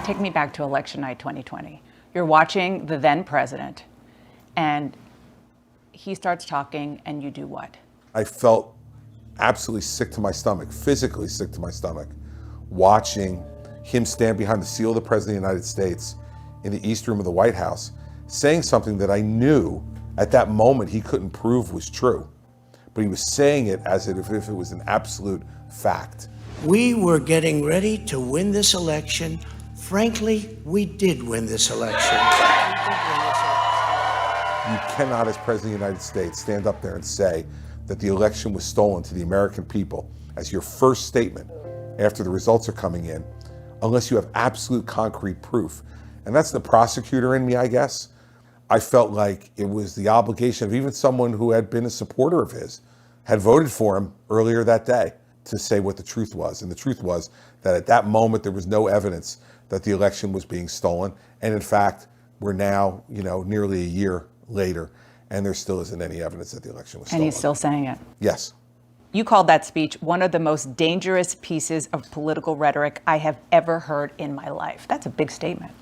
Take me back to election night 2020. You're watching the then president, and he starts talking, and you do what? I felt absolutely sick to my stomach, physically sick to my stomach, watching him stand behind the seal of the President of the United States in the East Room of the White House, saying something that I knew at that moment he couldn't prove was true. But he was saying it as if it was an absolute fact. We were getting ready to win this election. Frankly, we did win this election. You cannot, as President of the United States, stand up there and say that the election was stolen to the American people as your first statement after the results are coming in, unless you have absolute concrete proof. And that's the prosecutor in me, I guess. I felt like it was the obligation of even someone who had been a supporter of his, had voted for him earlier that day, to say what the truth was. And the truth was that at that moment, there was no evidence that the election was being stolen. And in fact, we're now, nearly a year later, and there still isn't any evidence that the election was stolen. And he's still saying it. Yes. You called that speech one of the most dangerous pieces of political rhetoric I have ever heard in my life. That's a big statement.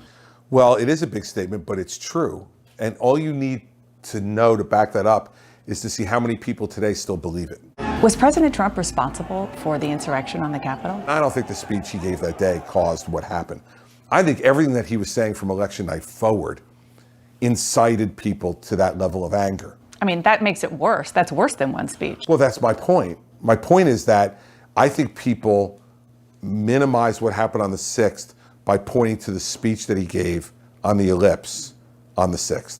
Well, it is a big statement, but it's true. And all you need to know to back that up is to see how many people today still believe it. Was President Trump responsible for the insurrection on the Capitol? I don't think the speech he gave that day caused what happened. I think everything that he was saying from election night forward incited people to that level of anger. I mean, that makes it worse. That's worse than one speech. Well, that's my point. My point is that I think people minimize what happened on the 6th by pointing to the speech that he gave on the ellipse on the 6th.